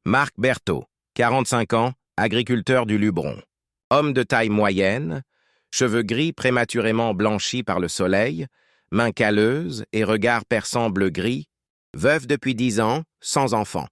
Marc Berthaud, 45 ans, agriculteur du Luberon. Homme de taille moyenne, cheveux gris prématurément blanchis par le soleil, mains calleuses et regard perçant bleu-gris, veuf depuis 10 ans, sans enfant.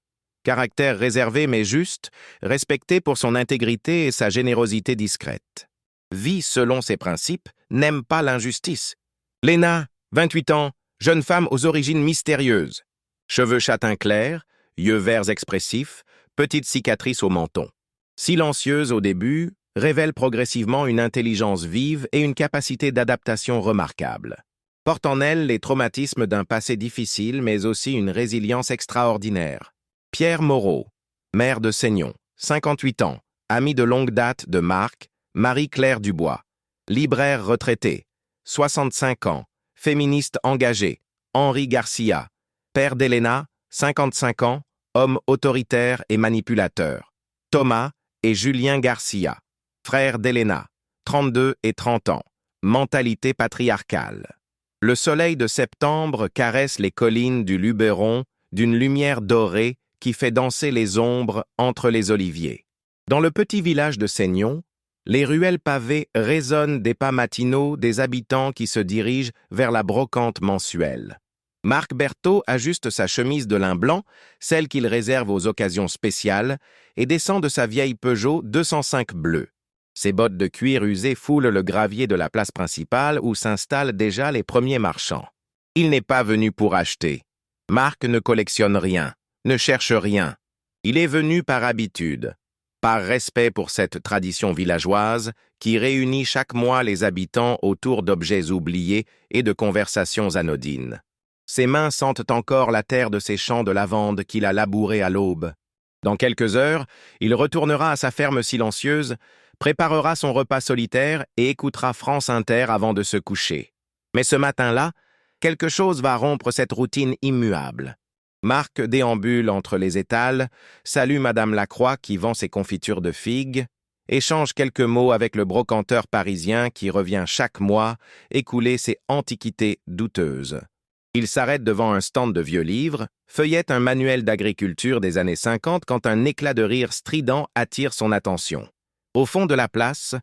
Caractère réservé mais juste, respecté pour son intégrité et sa générosité discrète. Vit selon ses principes, n'aime pas l'injustice. Léna, 28 ans, jeune femme aux origines mystérieuses. Cheveux châtain clair, yeux verts expressifs, petite cicatrice au menton. Silencieuse au début, révèle progressivement une intelligence vive et une capacité d'adaptation remarquable. Porte en elle les traumatismes d'un passé difficile, mais aussi une résilience extraordinaire. Pierre Moreau, maire de Seignon, 58 ans, ami de longue date de Marc, Marie-Claire Dubois. Libraire retraité, 65 ans, féministe engagé, Henri Garcia. Père d'Elena, 55 ans, homme autoritaire et manipulateur. Thomas et Julien Garcia. Frère d'Elena, 32 et 30 ans. Mentalité patriarcale. Le soleil de septembre caresse les collines du Luberon d'une lumière dorée qui fait danser les ombres entre les oliviers. Dans le petit village de Seignon, les ruelles pavées résonnent des pas matinaux des habitants qui se dirigent vers la brocante mensuelle. Marc Berthaud ajuste sa chemise de lin blanc, celle qu'il réserve aux occasions spéciales, et descend de sa vieille Peugeot 205 bleue. Ses bottes de cuir usé foulent le gravier de la place principale où s'installent déjà les premiers marchands. Il n'est pas venu pour acheter. Marc ne collectionne rien, ne cherche rien. Il est venu par habitude, par respect pour cette tradition villageoise qui réunit chaque mois les habitants autour d'objets oubliés et de conversations anodines. Ses mains sentent encore la terre de ses champs de lavande qu'il a labourés à l'aube. Dans quelques heures, il retournera à sa ferme silencieuse, préparera son repas solitaire et écoutera France Inter avant de se coucher. Mais ce matin-là, quelque chose va rompre cette routine immuable. Marc déambule entre les étals, salue Madame Lacroix qui vend ses confitures de figues, échange quelques mots avec le brocanteur parisien qui revient chaque mois écouler ses antiquités douteuses. Il s'arrête devant un stand de vieux livres, feuillette un manuel d'agriculture des années 50 quand un éclat de rire strident attire son attention. Au fond de la place,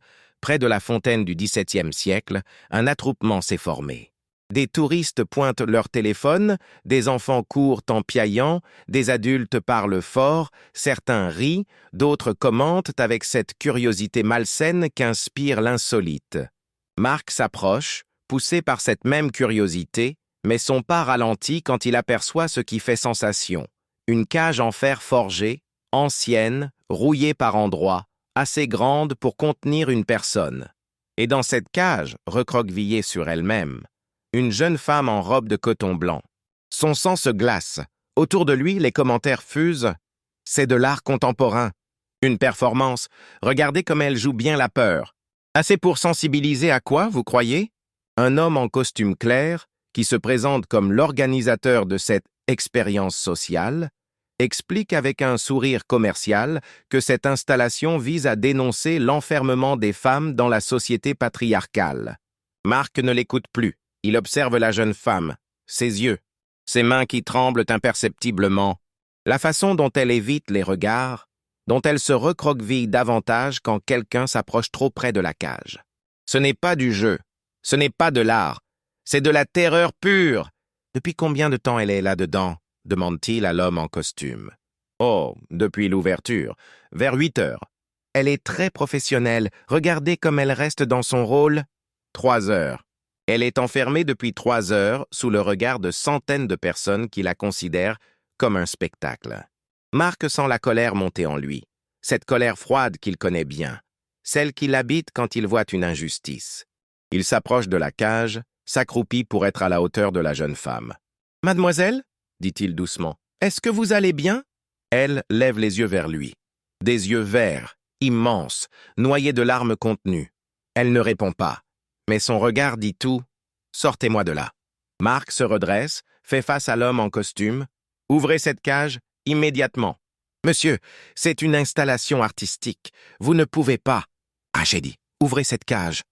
près de la fontaine du XVIIe siècle, un attroupement s'est formé. Des touristes pointent leur téléphone, des enfants courent en piaillant, des adultes parlent fort, certains rient, d'autres commentent avec cette curiosité malsaine qu'inspire l'insolite. Marc s'approche, poussé par cette même curiosité, mais son pas ralentit quand il aperçoit ce qui fait sensation. Une cage en fer forgé, ancienne, rouillée par endroits, assez grande pour contenir une personne. Et dans cette cage, recroquevillée sur elle-même, une jeune femme en robe de coton blanc. Son sang se glace. Autour de lui, les commentaires fusent. C'est de l'art contemporain. Une performance. Regardez comme elle joue bien la peur. Assez pour sensibiliser à quoi, vous croyez? Un homme en costume clair, qui se présente comme l'organisateur de cette expérience sociale, explique avec un sourire commercial que cette installation vise à dénoncer l'enfermement des femmes dans la société patriarcale. Marc ne l'écoute plus. Il observe la jeune femme, ses yeux, ses mains qui tremblent imperceptiblement, la façon dont elle évite les regards, dont elle se recroqueville davantage quand quelqu'un s'approche trop près de la cage. Ce n'est pas du jeu, ce n'est pas de l'art, c'est de la terreur pure. Depuis combien de temps elle est là-dedans? Demande-t-il à l'homme en costume. Oh, depuis l'ouverture, vers 8 heures. Elle est très professionnelle, regardez comme elle reste dans son rôle. 3 heures. Elle est enfermée depuis 3 heures sous le regard de centaines de personnes qui la considèrent comme un spectacle. Marc sent la colère monter en lui, cette colère froide qu'il connaît bien, celle qui l'habite quand il voit une injustice. Il s'approche de la cage, s'accroupit pour être à la hauteur de la jeune femme. « Mademoiselle » dit-il doucement, « est-ce que vous allez bien ?» Elle lève les yeux vers lui. Des yeux verts, immenses, noyés de larmes contenues. Elle ne répond pas. Mais son regard dit tout. « Sortez-moi de là. » Marc se redresse, fait face à l'homme en costume. « Ouvrez cette cage, immédiatement. »« Monsieur, c'est une installation artistique. Vous ne pouvez pas. »« Ah, j'ai dit, ouvrez cette cage. »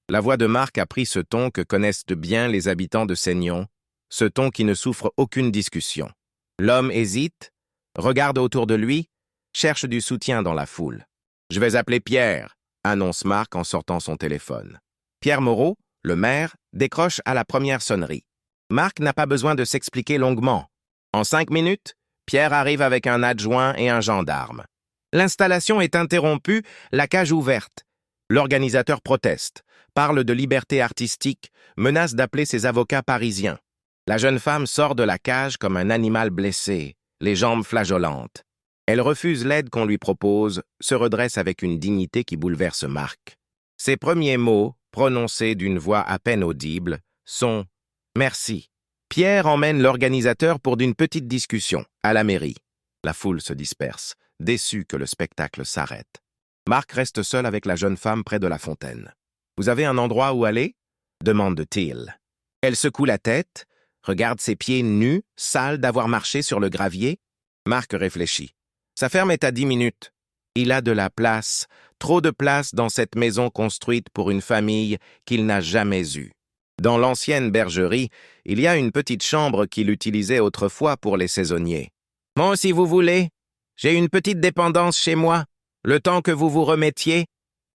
La voix de Marc a pris ce ton que connaissent de bien les habitants de Seignon, ce ton qui ne souffre aucune discussion. L'homme hésite, regarde autour de lui, cherche du soutien dans la foule. « Je vais appeler Pierre », annonce Marc en sortant son téléphone. Pierre Moreau, le maire, décroche à la première sonnerie. Marc n'a pas besoin de s'expliquer longuement. En 5 minutes, Pierre arrive avec un adjoint et un gendarme. L'installation est interrompue, la cage ouverte. L'organisateur proteste, parle de liberté artistique, menace d'appeler ses avocats parisiens. La jeune femme sort de la cage comme un animal blessé, les jambes flageolantes. Elle refuse l'aide qu'on lui propose, se redresse avec une dignité qui bouleverse Marc. Ses premiers mots, prononcés d'une voix à peine audible, sont « Merci ». Pierre emmène l'organisateur pour d'une petite discussion, à la mairie. La foule se disperse, déçue que le spectacle s'arrête. Marc reste seul avec la jeune femme près de la fontaine. « Vous avez un endroit où aller ?» demande-t-il. Elle secoue la tête, regarde ses pieds nus, sales d'avoir marché sur le gravier. Marc réfléchit. Sa ferme est à 10 minutes. Il a de la place, trop de place dans cette maison construite pour une famille qu'il n'a jamais eue. Dans l'ancienne bergerie, il y a une petite chambre qu'il utilisait autrefois pour les saisonniers. « Moi, si vous voulez, j'ai une petite dépendance chez moi, le temps que vous vous remettiez. »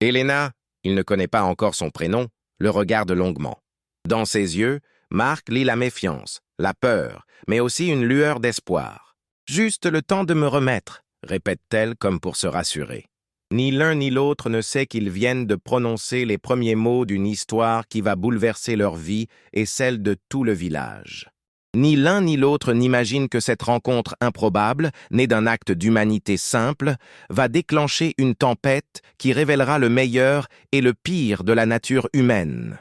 Elena, il ne connaît pas encore son prénom, le regarde longuement. Dans ses yeux, Marc lit la méfiance, la peur, mais aussi une lueur d'espoir. « Juste le temps de me remettre », répète-t-elle comme pour se rassurer. Ni l'un ni l'autre ne sait qu'ils viennent de prononcer les premiers mots d'une histoire qui va bouleverser leur vie et celle de tout le village. Ni l'un ni l'autre n'imagine que cette rencontre improbable, née d'un acte d'humanité simple, va déclencher une tempête qui révélera le meilleur et le pire de la nature humaine.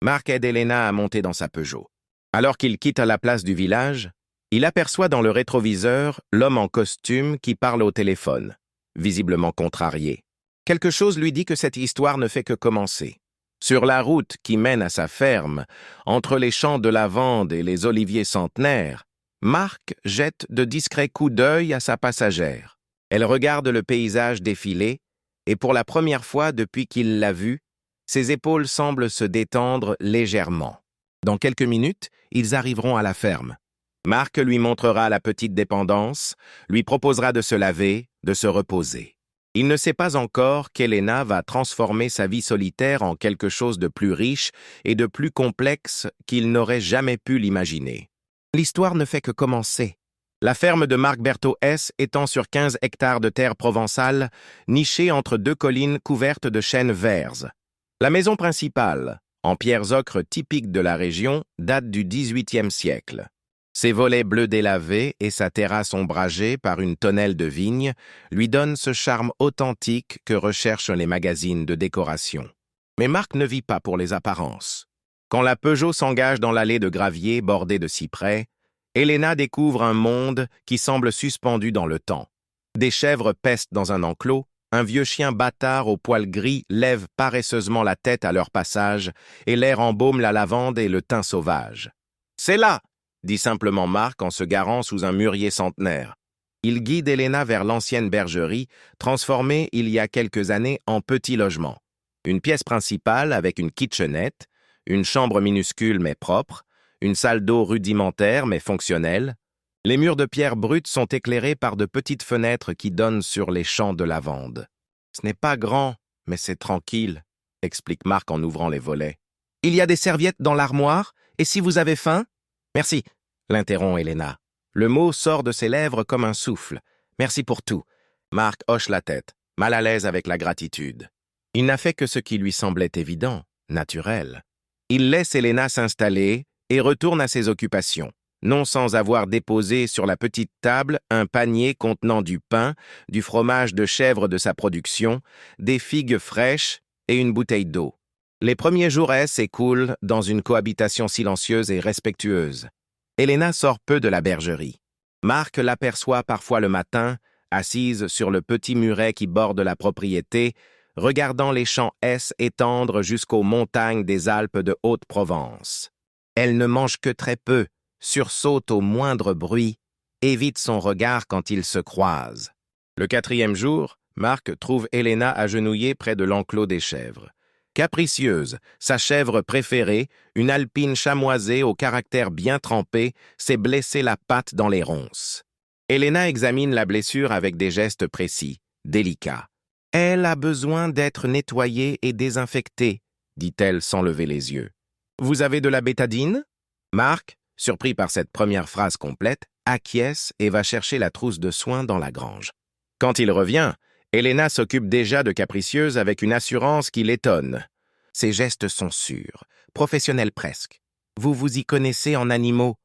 Marc aide Elena à monter dans sa Peugeot. Alors qu'il quitte la place du village, il aperçoit dans le rétroviseur l'homme en costume qui parle au téléphone, visiblement contrarié. Quelque chose lui dit que cette histoire ne fait que commencer. Sur la route qui mène à sa ferme, entre les champs de lavande et les oliviers centenaires, Marc jette de discrets coups d'œil à sa passagère. Elle regarde le paysage défiler, et pour la première fois depuis qu'il l'a vue, ses épaules semblent se détendre légèrement. Dans quelques minutes, ils arriveront à la ferme. Marc lui montrera la petite dépendance, lui proposera de se laver, de se reposer. Il ne sait pas encore qu'Elena va transformer sa vie solitaire en quelque chose de plus riche et de plus complexe qu'il n'aurait jamais pu l'imaginer. L'histoire ne fait que commencer. La ferme de Marc Berthaud S étend sur 15 hectares de terre provençale, nichée entre 2 collines couvertes de chênes verts. La maison principale, en pierres ocre typiques de la région, date du XVIIIe siècle. Ses volets bleus délavés et sa terrasse ombragée par une tonnelle de vigne lui donnent ce charme authentique que recherchent les magazines de décoration. Mais Marc ne vit pas pour les apparences. Quand la Peugeot s'engage dans l'allée de gravier bordée de cyprès, Elena découvre un monde qui semble suspendu dans le temps. Des chèvres pestent dans un enclos, un vieux chien bâtard aux poils gris lève paresseusement la tête à leur passage et l'air embaume la lavande et le thym sauvage. « C'est là !» dit simplement Marc en se garant sous un mûrier centenaire. Il guide Elena vers l'ancienne bergerie, transformée il y a quelques années en petit logement. Une pièce principale avec une kitchenette, une chambre minuscule mais propre, une salle d'eau rudimentaire mais fonctionnelle. Les murs de pierre brute sont éclairés par de petites fenêtres qui donnent sur les champs de lavande. « Ce n'est pas grand, mais c'est tranquille », explique Marc en ouvrant les volets. « Il y a des serviettes dans l'armoire, et si vous avez faim ?»« Merci », l'interrompt Elena. Le mot sort de ses lèvres comme un souffle. « Merci pour tout. » Marc hoche la tête, mal à l'aise avec la gratitude. Il n'a fait que ce qui lui semblait évident, naturel. Il laisse Elena s'installer et retourne à ses occupations, non sans avoir déposé sur la petite table un panier contenant du pain, du fromage de chèvre de sa production, des figues fraîches et une bouteille d'eau. Les premiers jours s'écoulent dans une cohabitation silencieuse et respectueuse. Elena sort peu de la bergerie. Marc l'aperçoit parfois le matin, assise sur le petit muret qui borde la propriété, regardant les champs étendre jusqu'aux montagnes des Alpes de Haute-Provence. Elle ne mange que très peu, sursaute au moindre bruit, évite son regard quand ils se croisent. Le 4e jour, Marc trouve Elena agenouillée près de l'enclos des chèvres. Capricieuse, sa chèvre préférée, une alpine chamoisée au caractère bien trempé, s'est blessée la patte dans les ronces. Elena examine la blessure avec des gestes précis, délicats. Elle a besoin d'être nettoyée et désinfectée, dit-elle sans lever les yeux. Vous avez de la bétadine? Marc, surpris par cette première phrase complète, acquiesce et va chercher la trousse de soins dans la grange. Quand il revient, Elena s'occupe déjà de Capricieuse avec une assurance qui l'étonne. Ses gestes sont sûrs, professionnels presque. Vous vous y connaissez en animaux?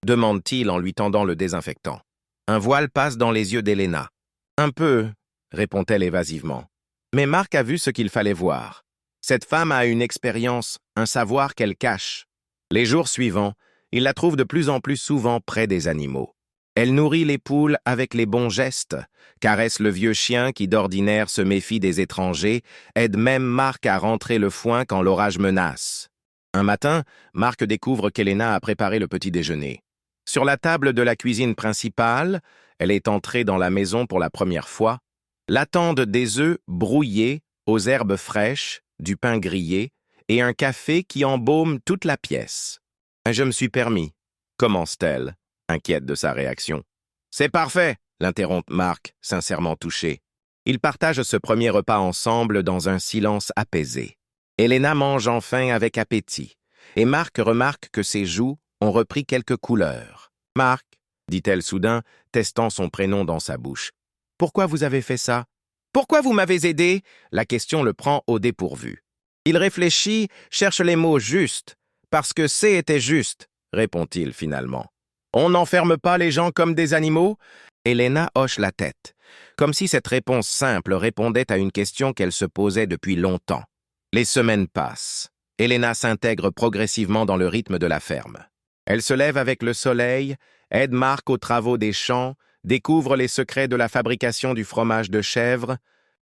Demande-t-il en lui tendant le désinfectant. Un voile passe dans les yeux d'Elena. Un peu, répond-elle évasivement. Mais Marc a vu ce qu'il fallait voir. Cette femme a une expérience, un savoir qu'elle cache. Les jours suivants, il la trouve de plus en plus souvent près des animaux. Elle nourrit les poules avec les bons gestes, caresse le vieux chien qui d'ordinaire se méfie des étrangers, aide même Marc à rentrer le foin quand l'orage menace. Un matin, Marc découvre qu'Elena a préparé le petit déjeuner. Sur la table de la cuisine principale, elle est entrée dans la maison pour la première fois, l'attendent des œufs brouillés aux herbes fraîches, du pain grillé et un café qui embaume toute la pièce. « Je me suis permis », commence-t-elle, inquiète de sa réaction. « C'est parfait », l'interrompt Marc, sincèrement touché. Ils partagent ce premier repas ensemble dans un silence apaisé. Elena mange enfin avec appétit, et Marc remarque que ses joues ont repris quelques couleurs. « Marc, dit-elle soudain, testant son prénom dans sa bouche. « Pourquoi vous avez fait ça? Pourquoi vous m'avez aidé ?» La question le prend au dépourvu. Il réfléchit, cherche les mots justes. « Parce que c'est était juste », répond-il finalement. « On n'enferme pas les gens comme des animaux ?» Elena hoche la tête, comme si cette réponse simple répondait à une question qu'elle se posait depuis longtemps. Les semaines passent. Elena s'intègre progressivement dans le rythme de la ferme. Elle se lève avec le soleil, aide Marc aux travaux des champs, découvre les secrets de la fabrication du fromage de chèvre.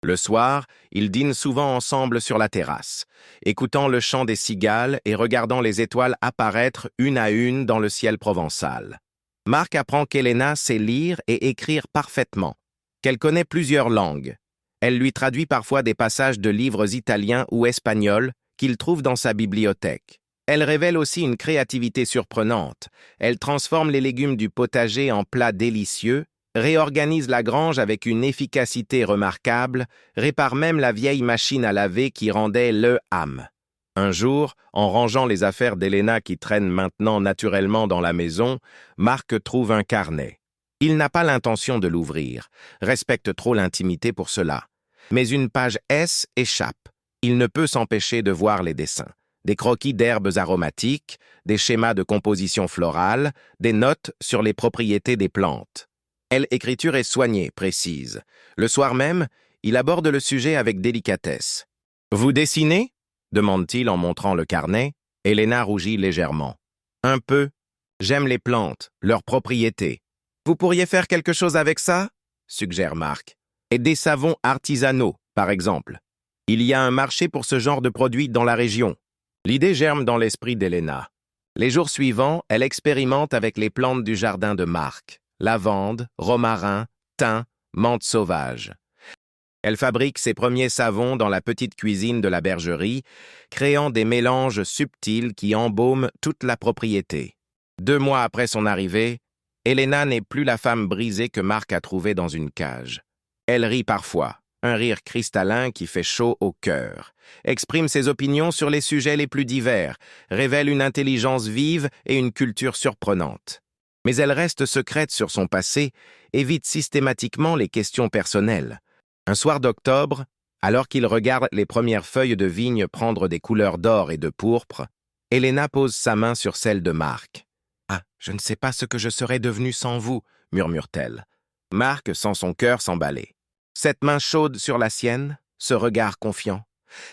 Le soir, ils dînent souvent ensemble sur la terrasse, écoutant le chant des cigales et regardant les étoiles apparaître une à une dans le ciel provençal. Marc apprend qu'Elena sait lire et écrire parfaitement, qu'elle connaît plusieurs langues. Elle lui traduit parfois des passages de livres italiens ou espagnols qu'il trouve dans sa bibliothèque. Elle révèle aussi une créativité surprenante. Elle transforme les légumes du potager en plats délicieux, réorganise la grange avec une efficacité remarquable, répare même la vieille machine à laver qui rendait le âme. Un jour, en rangeant les affaires d'Elena qui traînent maintenant naturellement dans la maison, Marc trouve un carnet. Il n'a pas l'intention de l'ouvrir, respecte trop l'intimité pour cela. Mais une page S échappe. Il ne peut s'empêcher de voir les dessins. Des croquis d'herbes aromatiques, des schémas de composition florale, des notes sur les propriétés des plantes. L'écriture est soignée, précise. Le soir même, il aborde le sujet avec délicatesse. « Vous dessinez ?» demande-t-il en montrant le carnet. Elena rougit légèrement. « Un peu. J'aime les plantes, leurs propriétés. »« Vous pourriez faire quelque chose avec ça ?» suggère Marc. « Et des savons artisanaux, par exemple. Il y a un marché pour ce genre de produits dans la région. » L'idée germe dans l'esprit d'Elena. Les jours suivants, elle expérimente avec les plantes du jardin de Marc. Lavande, romarin, thym, menthe sauvage. Elle fabrique ses premiers savons dans la petite cuisine de la bergerie, créant des mélanges subtils qui embaument toute la propriété. 2 mois après son arrivée, Elena n'est plus la femme brisée que Marc a trouvée dans une cage. Elle rit parfois, un rire cristallin qui fait chaud au cœur, exprime ses opinions sur les sujets les plus divers, révèle une intelligence vive et une culture surprenante. Mais elle reste secrète sur son passé, évite systématiquement les questions personnelles. Un soir d'octobre, alors qu'il regarde les premières feuilles de vigne prendre des couleurs d'or et de pourpre, Elena pose sa main sur celle de Marc. « Ah, je ne sais pas ce que je serais devenue sans vous, » murmure-t-elle. Marc sent son cœur s'emballer. Cette main chaude sur la sienne, ce regard confiant,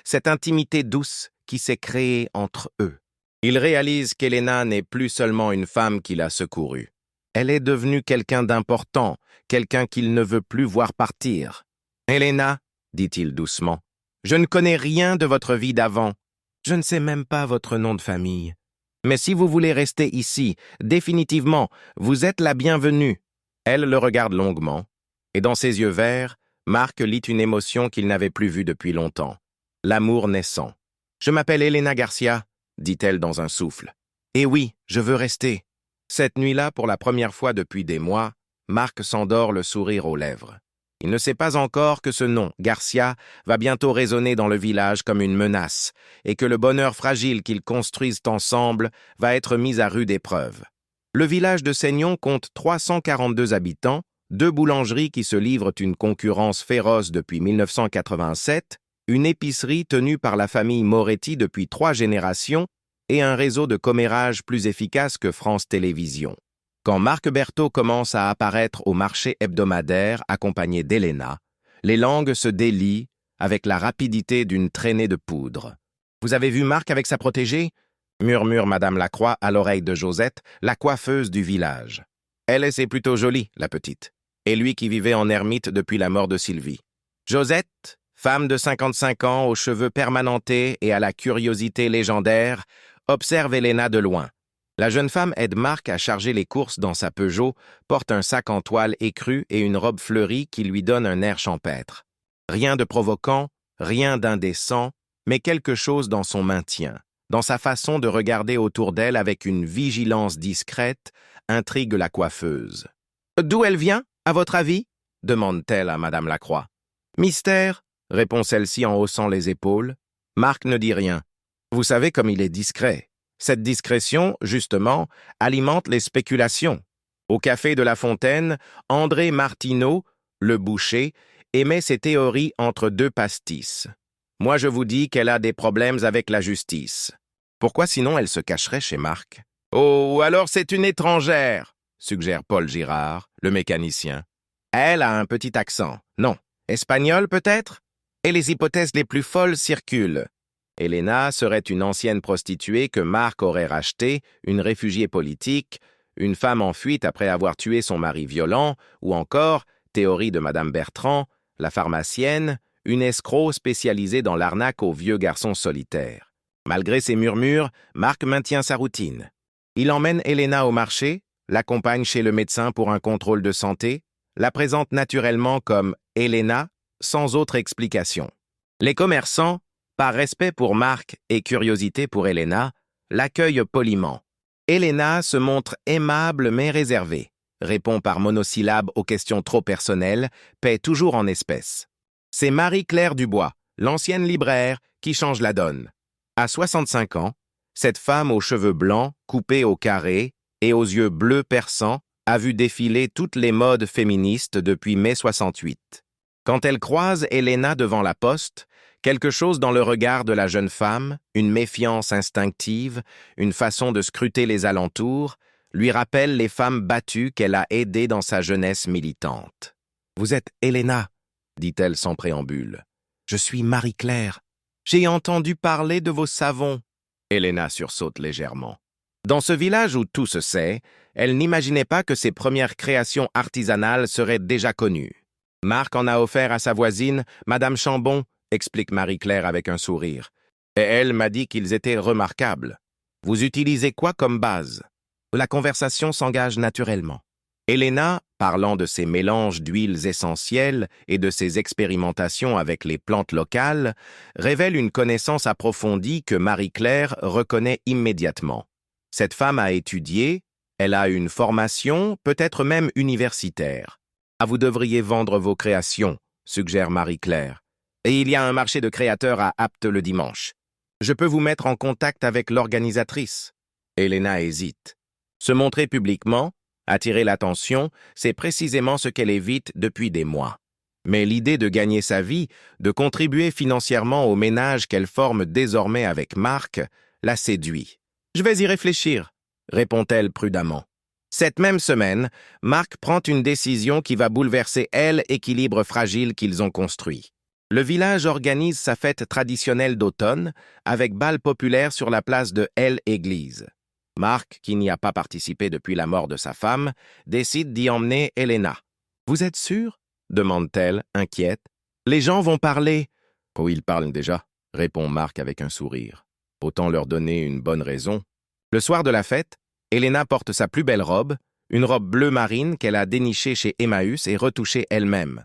cette intimité douce qui s'est créée entre eux. Il réalise qu'Elena n'est plus seulement une femme qu'il a secourue. Elle est devenue quelqu'un d'important, quelqu'un qu'il ne veut plus voir partir. « Elena, dit-il doucement, je ne connais rien de votre vie d'avant. Je ne sais même pas votre nom de famille. Mais si vous voulez rester ici, définitivement, vous êtes la bienvenue. » Elle le regarde longuement, et dans ses yeux verts, Marc lit une émotion qu'il n'avait plus vue depuis longtemps. L'amour naissant. « Je m'appelle Elena Garcia, » dit-elle dans un souffle. « Et oui, je veux rester. » Cette nuit-là, pour la première fois depuis des mois, Marc s'endort le sourire aux lèvres. Il ne sait pas encore que ce nom, Garcia, va bientôt résonner dans le village comme une menace et que le bonheur fragile qu'ils construisent ensemble va être mis à rude épreuve. Le village de Seignon compte 342 habitants, 2 boulangeries qui se livrent une concurrence féroce depuis 1987, une épicerie tenue par la famille Moretti depuis 3 générations et un réseau de commérage plus efficace que France Télévisions. Quand Marc Berthaud commence à apparaître au marché hebdomadaire accompagné d'Elena, les langues se délient avec la rapidité d'une traînée de poudre. « Vous avez vu Marc avec sa protégée ?» murmure Madame Lacroix à l'oreille de Josette, la coiffeuse du village. Elle, c'est plutôt jolie, la petite, et lui qui vivait en ermite depuis la mort de Sylvie. Josette, femme de 55 ans, aux cheveux permanentés et à la curiosité légendaire, observe Elena de loin. La jeune femme aide Marc à charger les courses dans sa Peugeot, porte un sac en toile écrue et une robe fleurie qui lui donne un air champêtre. Rien de provoquant, rien d'indécent, mais quelque chose dans son maintien, dans sa façon de regarder autour d'elle avec une vigilance discrète, intrigue la coiffeuse. « D'où elle vient, à votre avis ?» demande-t-elle à Madame Lacroix. « Mystère » répond celle-ci en haussant les épaules. Marc ne dit rien. Vous savez comme il est discret. Cette discrétion, justement, alimente les spéculations. Au café de La Fontaine, André Martineau, le boucher, émet ses théories entre 2 pastis. Moi, je vous dis qu'elle a des problèmes avec la justice. Pourquoi sinon elle se cacherait chez Marc? Oh, alors c'est une étrangère, suggère Paul Girard, le mécanicien. Elle a un petit accent. Non. Espagnol peut-être? Et les hypothèses les plus folles circulent. Elena serait une ancienne prostituée que Marc aurait rachetée, une réfugiée politique, une femme en fuite après avoir tué son mari violent, ou encore, théorie de Madame Bertrand, la pharmacienne, une escroc spécialisée dans l'arnaque aux vieux garçons solitaires. Malgré ces murmures, Marc maintient sa routine. Il emmène Elena au marché, l'accompagne chez le médecin pour un contrôle de santé, la présente naturellement comme Elena, sans autre explication. Les commerçants, par respect pour Marc et curiosité pour Elena, l'accueillent poliment. Elena se montre aimable mais réservée, répond par monosyllabes aux questions trop personnelles, paie toujours en espèces. C'est Marie-Claire Dubois, l'ancienne libraire, qui change la donne. À 65 ans, cette femme aux cheveux blancs, coupés au carré et aux yeux bleus perçants a vu défiler toutes les modes féministes depuis mai 68. Quand elle croise Elena devant la poste, quelque chose dans le regard de la jeune femme, une méfiance instinctive, une façon de scruter les alentours, lui rappelle les femmes battues qu'elle a aidées dans sa jeunesse militante. « Vous êtes Elena » dit-elle sans préambule. « Je suis Marie-Claire. J'ai entendu parler de vos savons. » Elena sursaute légèrement. Dans ce village où tout se sait, elle n'imaginait pas que ses premières créations artisanales seraient déjà connues. Marc en a offert à sa voisine, Madame Chambon, explique Marie-Claire avec un sourire. Et elle m'a dit qu'ils étaient remarquables. Vous utilisez quoi comme base? La conversation s'engage naturellement. Elena, parlant de ses mélanges d'huiles essentielles et de ses expérimentations avec les plantes locales, révèle une connaissance approfondie que Marie-Claire reconnaît immédiatement. Cette femme a étudié, elle a une formation, peut-être même universitaire. « Ah, vous devriez vendre vos créations », suggère Marie-Claire. « Et il y a un marché de créateurs à Apt le dimanche. Je peux vous mettre en contact avec l'organisatrice. » Elena hésite. Se montrer publiquement, attirer l'attention, c'est précisément ce qu'elle évite depuis des mois. Mais l'idée de gagner sa vie, de contribuer financièrement au ménage qu'elle forme désormais avec Marc, la séduit. « Je vais y réfléchir », répond-elle prudemment. Cette même semaine, Marc prend une décision qui va bouleverser l'équilibre fragile qu'ils ont construit. Le village organise sa fête traditionnelle d'automne avec bal populaire sur la place de Église. Marc, qui n'y a pas participé depuis la mort de sa femme, décide d'y emmener Elena. « Vous êtes sûr ?» demande-t-elle, inquiète. « Les gens vont parler. »« Oh, ils parlent déjà, » répond Marc avec un sourire. « Autant leur donner une bonne raison. » Le soir de la fête, Elena porte sa plus belle robe, une robe bleu marine qu'elle a dénichée chez Emmaüs et retouchée elle-même.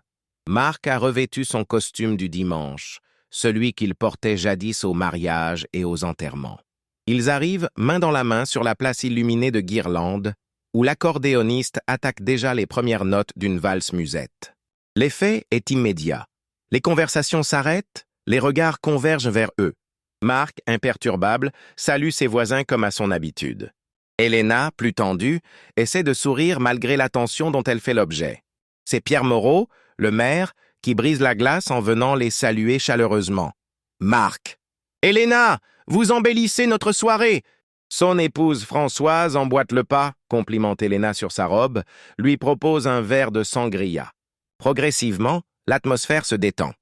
Marc a revêtu son costume du dimanche, celui qu'il portait jadis aux mariages et aux enterrements. Ils arrivent main dans la main sur la place illuminée de guirlandes. où l'accordéoniste attaque déjà les premières notes d'une valse musette. L'effet est immédiat. Les conversations s'arrêtent, les regards convergent vers eux. Marc, imperturbable, salue ses voisins comme à son habitude. Elena, plus tendue, essaie de sourire malgré l'attention dont elle fait l'objet. C'est Pierre Moreau, le maire, qui brise la glace en venant les saluer chaleureusement. Marc. « Elena, vous embellissez notre soirée !» Son épouse Françoise emboîte le pas, complimente Elena sur sa robe, lui propose un verre de sangria. Progressivement, l'atmosphère se détend.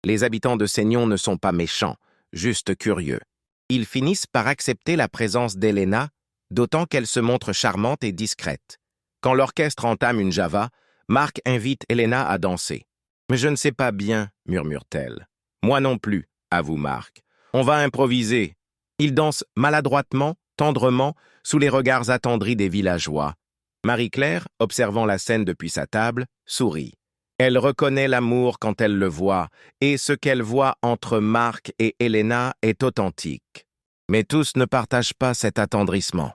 Les habitants de Seignon ne sont pas méchants, juste curieux. Ils finissent par accepter la présence d'Elena, d'autant qu'elle se montre charmante et discrète. Quand l'orchestre entame une java, Marc invite Elena à danser. « Mais je ne sais pas bien, murmure-t-elle. « Moi non plus, avoue Marc. On va improviser. » Ils dansent maladroitement, tendrement, sous les regards attendris des villageois. Marie-Claire, observant la scène depuis sa table, sourit. Elle reconnaît l'amour quand elle le voit, et ce qu'elle voit entre Marc et Elena est authentique. Mais tous ne partagent pas cet attendrissement.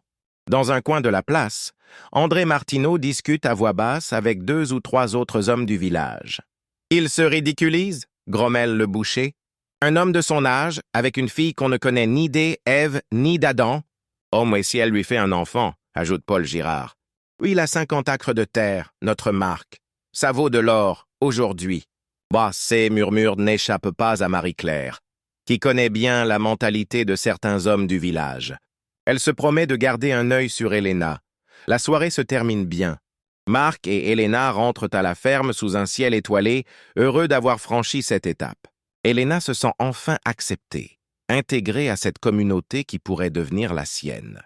Dans un coin de la place, André Martineau discute à voix basse avec 2 ou 3 autres hommes du village. Il se ridiculise, grommelle le boucher. Un homme de son âge, avec une fille qu'on ne connaît ni d'Ève ni d'Adam. Oh, mais si elle lui fait un enfant, ajoute Paul Girard. Oui, il a 50 acres de terre, notre Marc. Ça vaut de l'or, aujourd'hui. Bah, ces murmures n'échappent pas à Marie-Claire, qui connaît bien la mentalité de certains hommes du village. Elle se promet de garder un œil sur Elena. La soirée se termine bien. Marc et Elena rentrent à la ferme sous un ciel étoilé, heureux d'avoir franchi cette étape. Elena se sent enfin acceptée, intégrée à cette communauté qui pourrait devenir la sienne.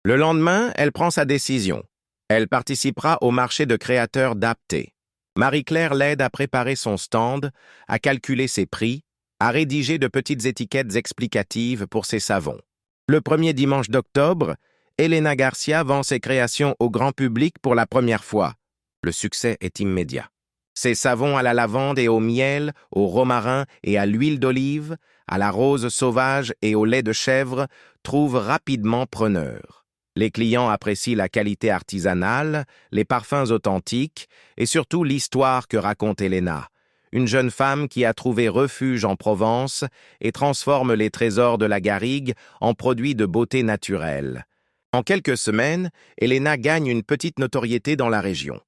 Le lendemain, elle prend sa décision. Elle participera au marché de créateurs d'Apté. Marie-Claire l'aide à préparer son stand, à calculer ses prix, à rédiger de petites étiquettes explicatives pour ses savons. Le premier dimanche d'octobre, Elena Garcia vend ses créations au grand public pour la première fois. Le succès est immédiat. Ses savons à la lavande et au miel, au romarin et à l'huile d'olive, à la rose sauvage et au lait de chèvre trouvent rapidement preneur. Les clients apprécient la qualité artisanale, les parfums authentiques et surtout l'histoire que raconte Elena, une jeune femme qui a trouvé refuge en Provence et transforme les trésors de la garrigue en produits de beauté naturelle. En quelques semaines, Elena gagne une petite notoriété dans la région.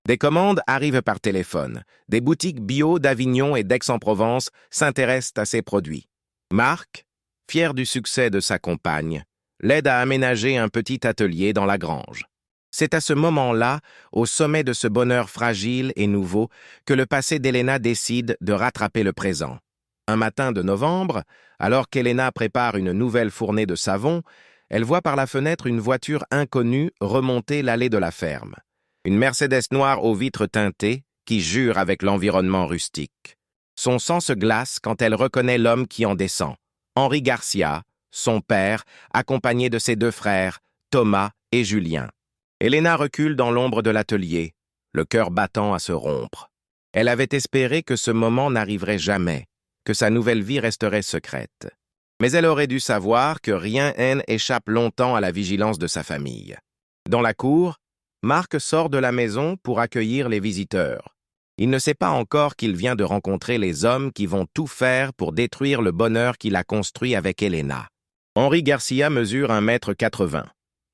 Des commandes arrivent par téléphone. Des boutiques bio d'Avignon et d'Aix-en-Provence s'intéressent à ses produits. Marc, fier du succès de sa compagne, l'aide à aménager un petit atelier dans la grange. C'est à ce moment-là, au sommet de ce bonheur fragile et nouveau, que le passé d'Elena décide de rattraper le présent. Un matin de novembre, alors qu'Elena prépare une nouvelle fournée de savon, elle voit par la fenêtre une voiture inconnue remonter l'allée de la ferme. Une Mercedes noire aux vitres teintées qui jure avec l'environnement rustique. Son sang se glace quand elle reconnaît l'homme qui en descend. Henri Garcia, son père, accompagné de ses 2 frères, Thomas et Julien. Elena recule dans l'ombre de l'atelier, le cœur battant à se rompre. Elle avait espéré que ce moment n'arriverait jamais, que sa nouvelle vie resterait secrète. Mais elle aurait dû savoir que rien échappe longtemps à la vigilance de sa famille. Dans la cour, Marc sort de la maison pour accueillir les visiteurs. Il ne sait pas encore qu'il vient de rencontrer les hommes qui vont tout faire pour détruire le bonheur qu'il a construit avec Elena. Henri Garcia mesure 1,80 m,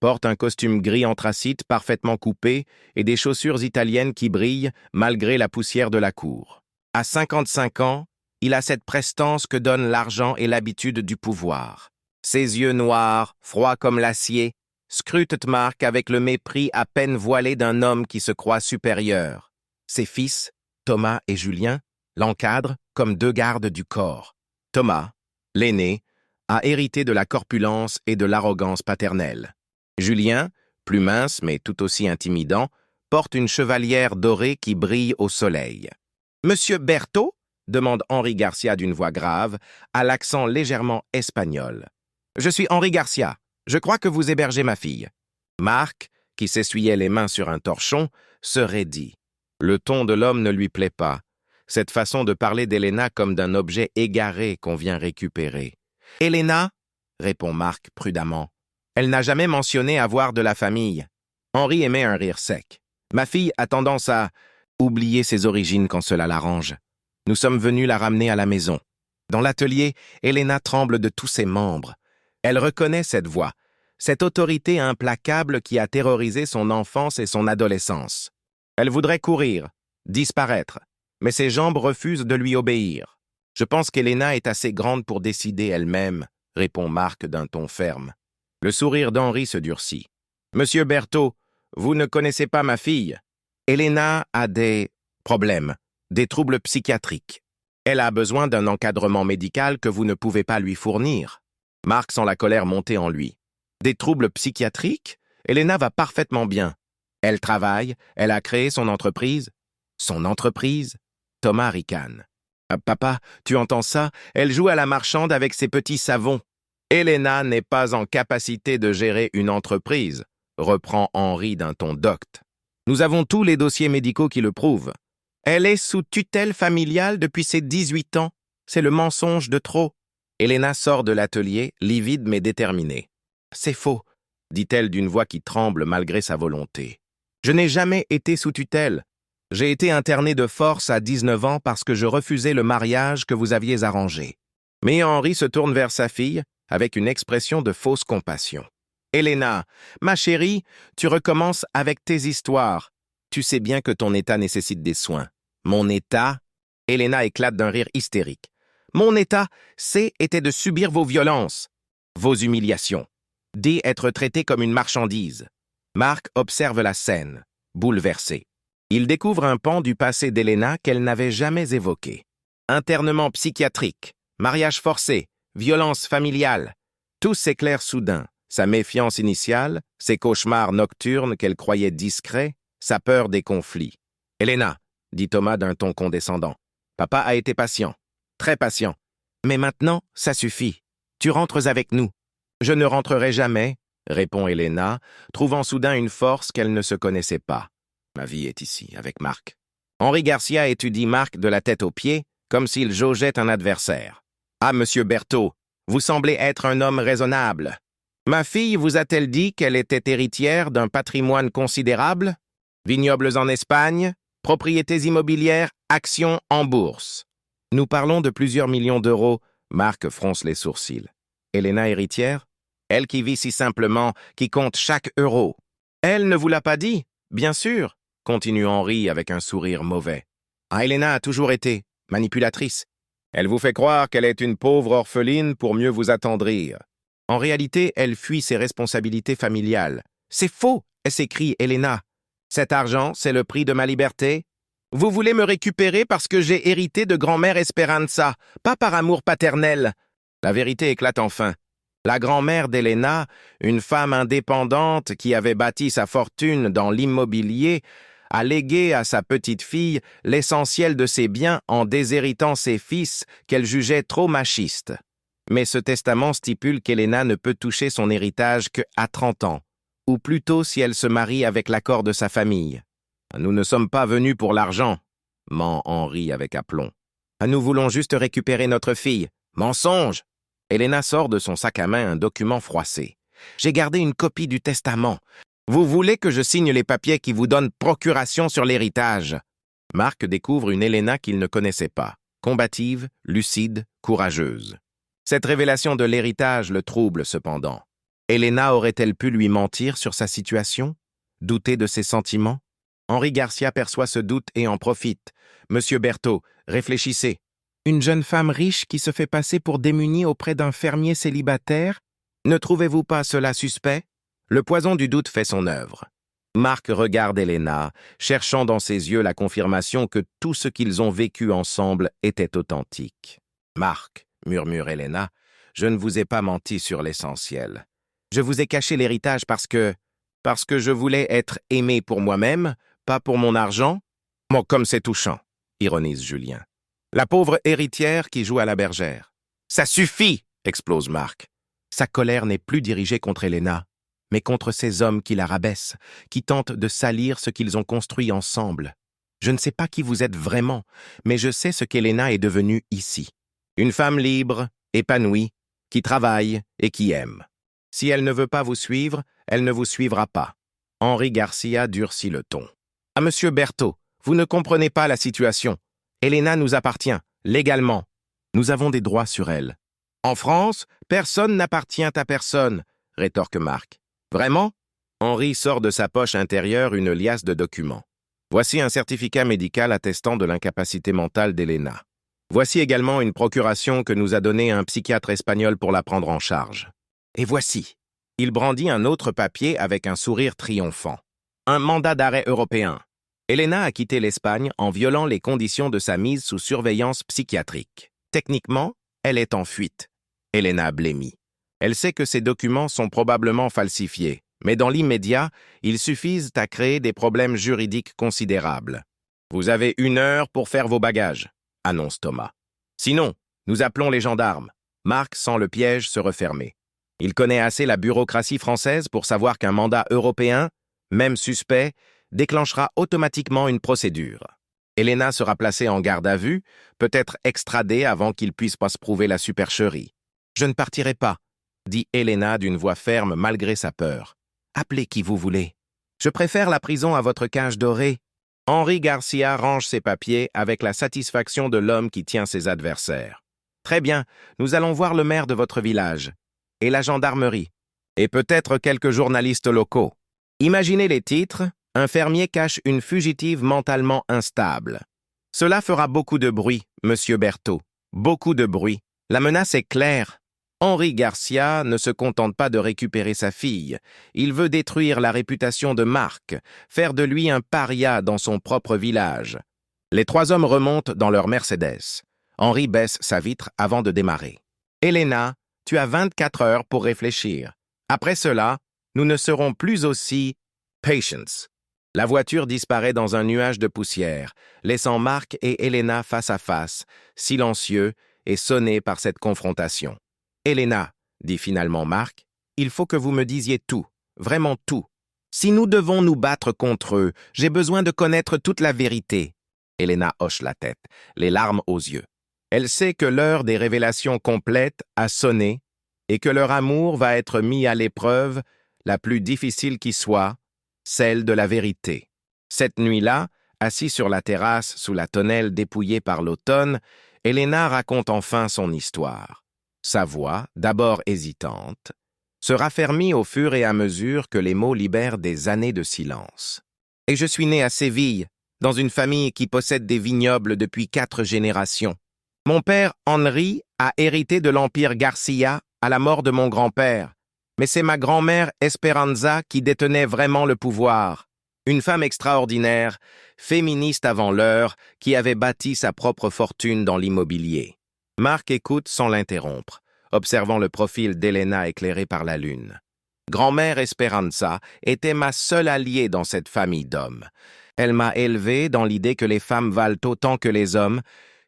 porte un costume gris anthracite parfaitement coupé et des chaussures italiennes qui brillent malgré la poussière de la cour. À 55 ans, il a cette prestance que donnent l'argent et l'habitude du pouvoir. Ses yeux noirs, froids comme l'acier, scrutent Marc avec le mépris à peine voilé d'un homme qui se croit supérieur. Ses fils, Thomas et Julien, l'encadrent comme 2 gardes du corps. Thomas, l'aîné, a hérité de la corpulence et de l'arrogance paternelle. Julien, plus mince mais tout aussi intimidant, porte une chevalière dorée qui brille au soleil. « Monsieur Berthaud ?» demande Henri Garcia d'une voix grave, à l'accent légèrement espagnol. « Je suis Henri Garcia. Je crois que vous hébergez ma fille. » Marc, qui s'essuyait les mains sur un torchon, se raidit. Le ton de l'homme ne lui plaît pas. Cette façon de parler d'Elena comme d'un objet égaré qu'on vient récupérer. « Elena ?» répond Marc prudemment. « Elle n'a jamais mentionné avoir de la famille. » Henri émet un rire sec. Ma fille a tendance à oublier ses origines quand cela l'arrange. Nous sommes venus la ramener à la maison. Dans l'atelier, Elena tremble de tous ses membres. Elle reconnaît cette voix, cette autorité implacable qui a terrorisé son enfance et son adolescence. Elle voudrait courir, disparaître, mais ses jambes refusent de lui obéir. « Je pense qu'Elena est assez grande pour décider elle-même », répond Marc d'un ton ferme. Le sourire d'Henri se durcit. « Monsieur Berthaud, vous ne connaissez pas ma fille. Elena a des problèmes, des troubles psychiatriques. Elle a besoin d'un encadrement médical que vous ne pouvez pas lui fournir. » Marc sent la colère monter en lui. Des troubles psychiatriques? Elena va parfaitement bien. Elle travaille, elle a créé son entreprise. Son entreprise? Thomas ricane. Papa, tu entends ça? Elle joue à la marchande avec ses petits savons. Elena n'est pas en capacité de gérer une entreprise, reprend Henri d'un ton docte. Nous avons tous les dossiers médicaux qui le prouvent. Elle est sous tutelle familiale depuis ses 18 ans. C'est le mensonge de trop. Elena sort de l'atelier, livide mais déterminée. C'est faux, dit-elle d'une voix qui tremble malgré sa volonté. Je n'ai jamais été sous tutelle. J'ai été internée de force à 19 ans parce que je refusais le mariage que vous aviez arrangé. Mais Henri se tourne vers sa fille avec une expression de fausse compassion. Elena, ma chérie, tu recommences avec tes histoires. Tu sais bien que ton état nécessite des soins. Mon état? Elena éclate d'un rire hystérique. Mon état, était de subir vos violences, vos humiliations, d'être traité comme une marchandise. Marc observe la scène, bouleversé. Il découvre un pan du passé d'Elena qu'elle n'avait jamais évoqué. Internement psychiatrique, mariage forcé, violence familiale. Tout s'éclaire soudain. Sa méfiance initiale, ses cauchemars nocturnes qu'elle croyait discrets, sa peur des conflits. « Elena, » dit Thomas d'un ton condescendant. « Papa a été patient, très patient. Mais maintenant, ça suffit. Tu rentres avec nous. »« Je ne rentrerai jamais, » répond Elena, trouvant soudain une force qu'elle ne se connaissait pas. « Ma vie est ici, avec Marc. » Henri Garcia étudie Marc de la tête aux pieds, comme s'il jaugeait un adversaire. « Ah, monsieur Berthaud, vous semblez être un homme raisonnable. Ma fille vous a-t-elle dit qu'elle était héritière d'un patrimoine considérable? Vignobles en Espagne, propriétés immobilières, actions en bourse. Nous parlons de plusieurs millions d'euros. » Marc fronce les sourcils. Elena héritière? Elle qui vit si simplement, qui compte chaque euro. Elle ne vous l'a pas dit? Bien sûr, continue Henri avec un sourire mauvais. Ah, Elena a toujours été manipulatrice. Elle vous fait croire qu'elle est une pauvre orpheline pour mieux vous attendrir. En réalité, elle fuit ses responsabilités familiales. C'est faux, s'écrie Elena. Cet argent, c'est le prix de ma liberté? Vous voulez me récupérer parce que j'ai hérité de grand-mère Esperanza, pas par amour paternel. La vérité éclate enfin. La grand-mère d'Elena, une femme indépendante qui avait bâti sa fortune dans l'immobilier, a légué à sa petite-fille l'essentiel de ses biens en déshéritant ses fils qu'elle jugeait trop machistes. Mais ce testament stipule qu'Elena ne peut toucher son héritage qu'à 30 ans, ou plutôt si elle se marie avec l'accord de sa famille. « Nous ne sommes pas venus pour l'argent, » ment Henri avec aplomb. « Nous voulons juste récupérer notre fille. » Mensonge! Elena sort de son sac à main un document froissé. « J'ai gardé une copie du testament. Vous voulez que je signe les papiers qui vous donnent procuration sur l'héritage? » Marc découvre une Elena qu'il ne connaissait pas, combative, lucide, courageuse. Cette révélation de l'héritage le trouble cependant. Elena aurait-elle pu lui mentir sur sa situation? Douter de ses sentiments? Henri Garcia perçoit ce doute et en profite. « Monsieur Berthaud, réfléchissez. Une jeune femme riche qui se fait passer pour démunie auprès d'un fermier célibataire? Ne trouvez-vous pas cela suspect? » Le poison du doute fait son œuvre. Marc regarde Elena, cherchant dans ses yeux la confirmation que tout ce qu'ils ont vécu ensemble était authentique. « Marc, » murmure Elena, « je ne vous ai pas menti sur l'essentiel. Je vous ai caché l'héritage parce que je voulais être aimé pour moi-même, pas pour mon argent. Bon, comme c'est touchant, » ironise Julien. La pauvre héritière qui joue à la bergère. « Ça suffit !» explose Marc. Sa colère n'est plus dirigée contre Elena, mais contre ces hommes qui la rabaissent, qui tentent de salir ce qu'ils ont construit ensemble. Je ne sais pas qui vous êtes vraiment, mais je sais ce qu'Elena est devenue ici. Une femme libre, épanouie, qui travaille et qui aime. Si elle ne veut pas vous suivre, elle ne vous suivra pas. Henri Garcia durcit le ton. « À Monsieur Berthaud, vous ne comprenez pas la situation. Elena nous appartient, légalement. Nous avons des droits sur elle. En France, personne n'appartient à personne, rétorque Marc. Vraiment? Henri sort de sa poche intérieure une liasse de documents. Voici un certificat médical attestant de l'incapacité mentale d'Elena. Voici également une procuration que nous a donnée un psychiatre espagnol pour la prendre en charge. Et voici. Il brandit un autre papier avec un sourire triomphant. Un mandat d'arrêt européen. Elena a quitté l'Espagne en violant les conditions de sa mise sous surveillance psychiatrique. Techniquement, elle est en fuite. Elena blêmit. Elle sait que ces documents sont probablement falsifiés, mais dans l'immédiat, ils suffisent à créer des problèmes juridiques considérables. Vous avez 1 heure pour faire vos bagages, annonce Thomas. Sinon, nous appelons les gendarmes. Marc sent le piège se refermer. Il connaît assez la bureaucratie française pour savoir qu'un mandat européen, même suspect, déclenchera automatiquement une procédure. Elena sera placée en garde à vue, peut-être extradée avant qu'il puisse pas se prouver la supercherie. « Je ne partirai pas », dit Elena d'une voix ferme malgré sa peur. « Appelez qui vous voulez. Je préfère la prison à votre cage dorée. » Henri Garcia range ses papiers avec la satisfaction de l'homme qui tient ses adversaires. « Très bien, nous allons voir le maire de votre village. Et la gendarmerie. Et peut-être quelques journalistes locaux. Imaginez les titres. Un fermier cache une fugitive mentalement instable. Cela fera beaucoup de bruit, Monsieur Berthaud. Beaucoup de bruit. La menace est claire. Henri Garcia ne se contente pas de récupérer sa fille. Il veut détruire la réputation de Marc, faire de lui un paria dans son propre village. Les 3 hommes remontent dans leur Mercedes. Henri baisse sa vitre avant de démarrer. « Elena, tu as 24 heures pour réfléchir. Après cela, nous ne serons plus aussi... patience. » La voiture disparaît dans un nuage de poussière, laissant Marc et Elena face à face, silencieux et sonnés par cette confrontation. « Elena, dit finalement Marc, il faut que vous me disiez tout, vraiment tout. Si nous devons nous battre contre eux, j'ai besoin de connaître toute la vérité. » Elena hoche la tête, les larmes aux yeux. Elle sait que l'heure des révélations complètes a sonné et que leur amour va être mis à l'épreuve, la plus difficile qui soit, celle de la vérité. Cette nuit-là, assis sur la terrasse sous la tonnelle dépouillée par l'automne, Elena raconte enfin son histoire. Sa voix, d'abord hésitante, se raffermit au fur et à mesure que les mots libèrent des années de silence. « Et je suis née à Séville, dans une famille qui possède des vignobles depuis 4 générations. Mon père, Henri, a hérité de l'empire Garcia à la mort de mon grand-père. Mais c'est ma grand-mère Esperanza qui détenait vraiment le pouvoir. Une femme extraordinaire, féministe avant l'heure, qui avait bâti sa propre fortune dans l'immobilier. » Marc écoute sans l'interrompre, observant le profil d'Elena éclairé par la lune. « Grand-mère Esperanza était ma seule alliée dans cette famille d'hommes. Elle m'a élevé dans l'idée que les femmes valent autant que les hommes,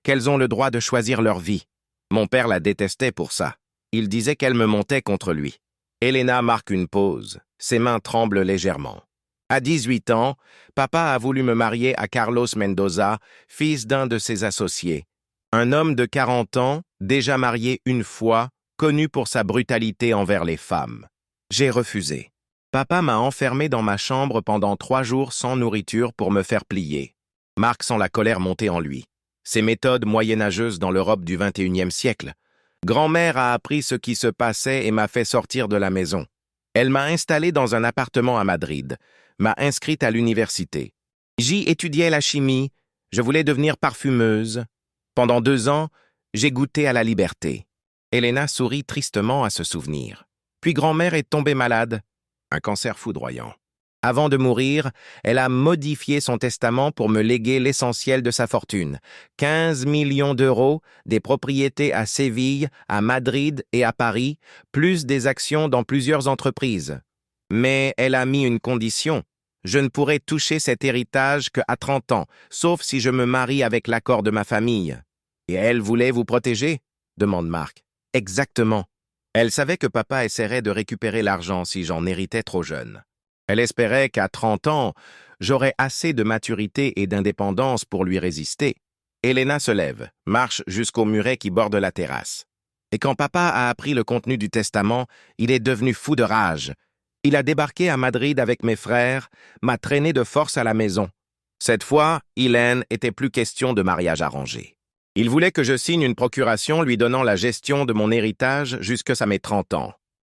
qu'elles ont le droit de choisir leur vie. Mon père la détestait pour ça. Il disait qu'elle me montait contre lui. » Elena marque une pause, ses mains tremblent légèrement. « À 18 ans, papa a voulu me marier à Carlos Mendoza, fils d'un de ses associés. Un homme de 40 ans, déjà marié 1 fois, connu pour sa brutalité envers les femmes. J'ai refusé. Papa m'a enfermé dans ma chambre pendant 3 jours sans nourriture pour me faire plier. » Marc sent la colère monter en lui. Ces méthodes moyenâgeuses dans l'Europe du XXIe siècle. Grand-mère a appris ce qui se passait et m'a fait sortir de la maison. Elle m'a installé dans un appartement à Madrid, m'a inscrite à l'université. J'y étudiais la chimie, je voulais devenir parfumeuse. Pendant 2 ans, j'ai goûté à la liberté. Elena sourit tristement à ce souvenir. Puis grand-mère est tombée malade, un cancer foudroyant. Avant de mourir, elle a modifié son testament pour me léguer l'essentiel de sa fortune. 15 millions d'euros, des propriétés à Séville, à Madrid et à Paris, plus des actions dans plusieurs entreprises. Mais elle a mis une condition. Je ne pourrai toucher cet héritage qu'à 30 ans, sauf si je me marie avec l'accord de ma famille. Et elle voulait vous protéger ? Demande Marc. Exactement. Elle savait que papa essaierait de récupérer l'argent si j'en héritais trop jeune. Elle espérait qu'à 30 ans, j'aurais assez de maturité et d'indépendance pour lui résister. Elena se lève, marche jusqu'au muret qui borde la terrasse. Et quand papa a appris le contenu du testament, il est devenu fou de rage. Il a débarqué à Madrid avec mes frères, m'a traîné de force à la maison. Cette fois, Hélène était plus question de mariage arrangé. Il voulait que je signe une procuration lui donnant la gestion de mon héritage jusqu'à mes 30 ans.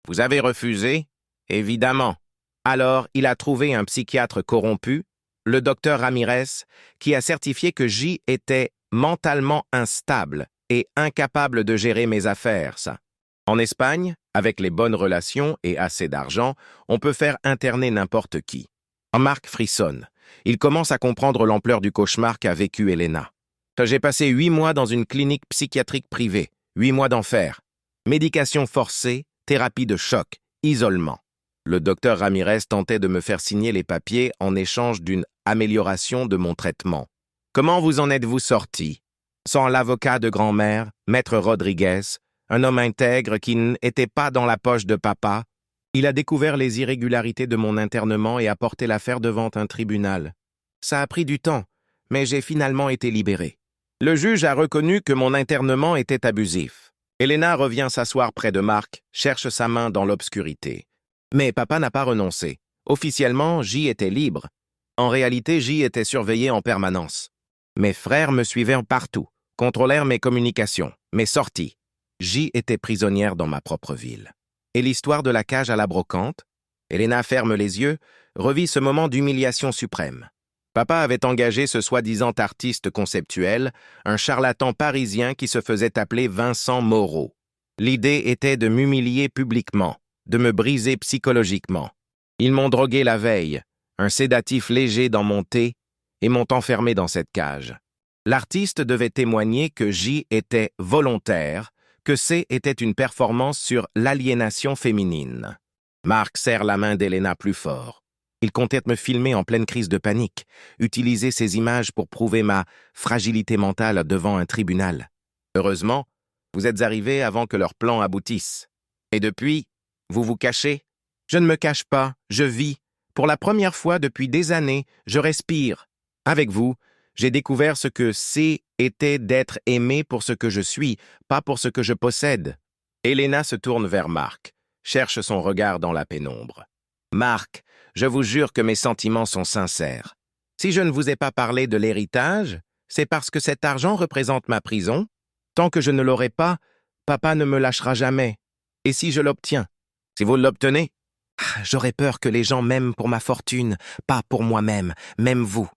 Vous avez refusé? Évidemment. Alors, il a trouvé un psychiatre corrompu, le docteur Ramirez, qui a certifié que J était mentalement instable et incapable de gérer mes affaires. En Espagne, avec les bonnes relations et assez d'argent, on peut faire interner n'importe qui. Marc frissonne. Il commence à comprendre l'ampleur du cauchemar qu'a vécu Elena. J'ai passé 8 mois dans une clinique psychiatrique privée, 8 mois d'enfer. Médication forcée, thérapie de choc, isolement. Le docteur Ramirez tentait de me faire signer les papiers en échange d'une amélioration de mon traitement. Comment vous en êtes-vous sorti? Sans l'avocat de grand-mère, Maître Rodriguez, un homme intègre qui n'était pas dans la poche de papa, il a découvert les irrégularités de mon internement et a porté l'affaire devant un tribunal. Ça a pris du temps, mais j'ai finalement été libéré. Le juge a reconnu que mon internement était abusif. Elena revient s'asseoir près de Marc, cherche sa main dans l'obscurité. Mais papa n'a pas renoncé. Officiellement, J était libre. En réalité, J était surveillé en permanence. Mes frères me suivaient partout, contrôlèrent mes communications, mes sorties. J était prisonnière dans ma propre ville. Et l'histoire de la cage à la brocante? Elena ferme les yeux, revit ce moment d'humiliation suprême. Papa avait engagé ce soi-disant artiste conceptuel, un charlatan parisien qui se faisait appeler Vincent Moreau. L'idée était de m'humilier publiquement, de me briser psychologiquement. Ils m'ont drogué la veille, un sédatif léger dans mon thé, et m'ont enfermé dans cette cage. L'artiste devait témoigner que J était volontaire, que C était une performance sur l'aliénation féminine. Marc serre la main d'Elena plus fort. Il comptait me filmer en pleine crise de panique, utiliser ces images pour prouver ma fragilité mentale devant un tribunal. Heureusement, vous êtes arrivés avant que leur plan aboutisse. Et depuis, vous vous cachez? Je ne me cache pas, je vis. Pour la première fois depuis des années, je respire. Avec vous, j'ai découvert ce que c'est était d'être aimé pour ce que je suis, pas pour ce que je possède. Elena se tourne vers Marc, cherche son regard dans la pénombre. Marc, je vous jure que mes sentiments sont sincères. Si je ne vous ai pas parlé de l'héritage, c'est parce que cet argent représente ma prison. Tant que je ne l'aurai pas, papa ne me lâchera jamais. Et si je l'obtiens? Si vous l'obtenez? J'aurais peur que les gens m'aiment pour ma fortune, pas pour moi-même, même vous.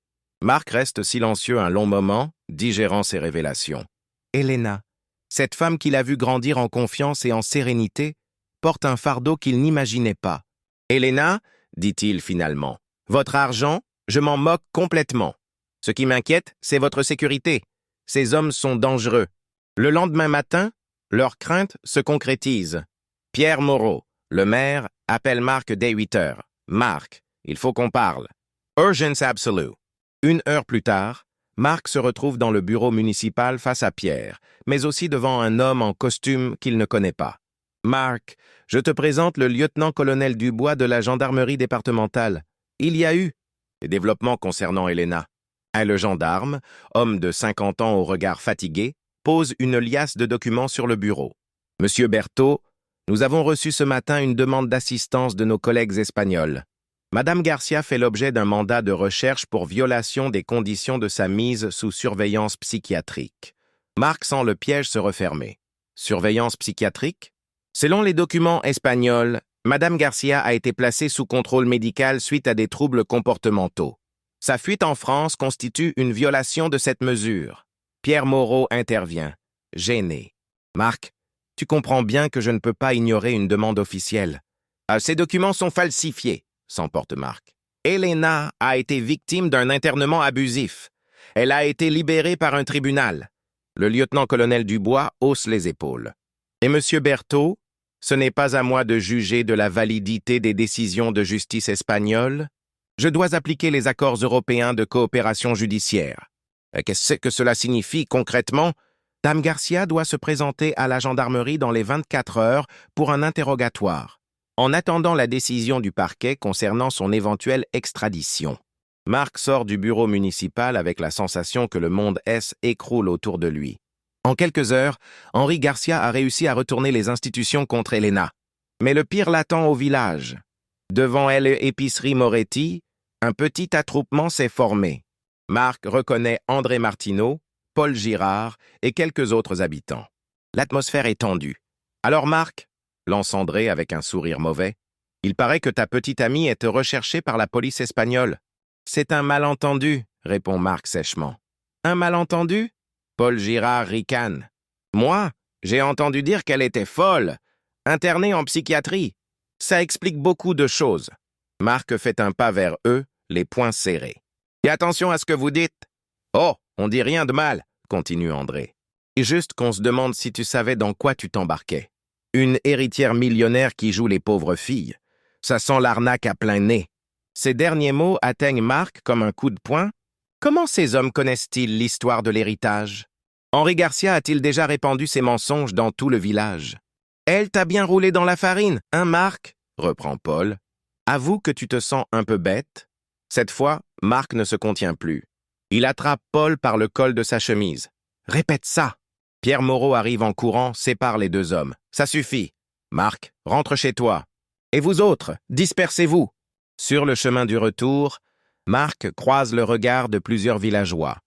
Marc reste silencieux un long moment, digérant ses révélations. Elena, cette femme qu'il a vue grandir en confiance et en sérénité, porte un fardeau qu'il n'imaginait pas. Elena, dit-il finalement, votre argent, je m'en moque complètement. Ce qui m'inquiète, c'est votre sécurité. Ces hommes sont dangereux. Le lendemain matin, leurs craintes se concrétisent. Pierre Moreau, le maire, appelle Marc dès 8 heures. Marc, il faut qu'on parle. Urgence absolue. 1 heure plus tard, Marc se retrouve dans le bureau municipal face à Pierre, mais aussi devant un homme en costume qu'il ne connaît pas. Marc, je te présente le lieutenant-colonel Dubois de la gendarmerie départementale. Il y a eu des développements concernant Elena. Le gendarme, homme de 50 ans au regard fatigué, pose une liasse de documents sur le bureau. Monsieur Berthaud, nous avons reçu ce matin une demande d'assistance de nos collègues espagnols. Madame Garcia fait l'objet d'un mandat de recherche pour violation des conditions de sa mise sous surveillance psychiatrique. Marc sent le piège se refermer. Surveillance psychiatrique? Selon les documents espagnols, Madame Garcia a été placée sous contrôle médical suite à des troubles comportementaux. Sa fuite en France constitue une violation de cette mesure. Pierre Moreau intervient, gêné. Marc, tu comprends bien que je ne peux pas ignorer une demande officielle. Ces documents sont falsifiés, s'emporte Marc. Elena a été victime d'un internement abusif. Elle a été libérée par un tribunal. Le lieutenant-colonel Dubois hausse les épaules. Et Monsieur Berthaud, ce n'est pas à moi de juger de la validité des décisions de justice espagnole. Je dois appliquer les accords européens de coopération judiciaire. Qu'est-ce que cela signifie concrètement? Dame Garcia doit se présenter à la gendarmerie dans les 24 heures pour un interrogatoire, en attendant la décision du parquet concernant son éventuelle extradition. Marc sort du bureau municipal avec la sensation que le monde S écroule autour de lui. En quelques heures, Henri Garcia a réussi à retourner les institutions contre Elena. Mais le pire l'attend au village. Devant l'épicerie Moretti, un petit attroupement s'est formé. Marc reconnaît André Martineau, Paul Girard et quelques autres habitants. L'atmosphère est tendue. « Alors Marc » lance André avec un sourire mauvais. « Il paraît que ta petite amie est recherchée par la police espagnole. »« C'est un malentendu » répond Marc sèchement. « Un malentendu » Paul Girard ricane. « Moi, j'ai entendu dire qu'elle était folle, internée en psychiatrie. Ça explique beaucoup de choses. » Marc fait un pas vers eux, les poings serrés. « Et attention à ce que vous dites. »« Oh, on dit rien de mal, » continue André. « Et juste qu'on se demande si tu savais dans quoi tu t'embarquais. Une héritière millionnaire qui joue les pauvres filles. Ça sent l'arnaque à plein nez. » Ces derniers mots atteignent Marc comme un coup de poing. Comment ces hommes connaissent-ils l'histoire de l'héritage? Henri Garcia a-t-il déjà répandu ses mensonges dans tout le village? Elle t'a bien roulé dans la farine, hein Marc? Reprend Paul. Avoue que tu te sens un peu bête. Cette fois, Marc ne se contient plus. Il attrape Paul par le col de sa chemise. Répète ça. Pierre Moreau arrive en courant, sépare les deux hommes. Ça suffit. Marc, rentre chez toi. Et vous autres, dispersez-vous. Sur le chemin du retour, Marc croise le regard de plusieurs villageois.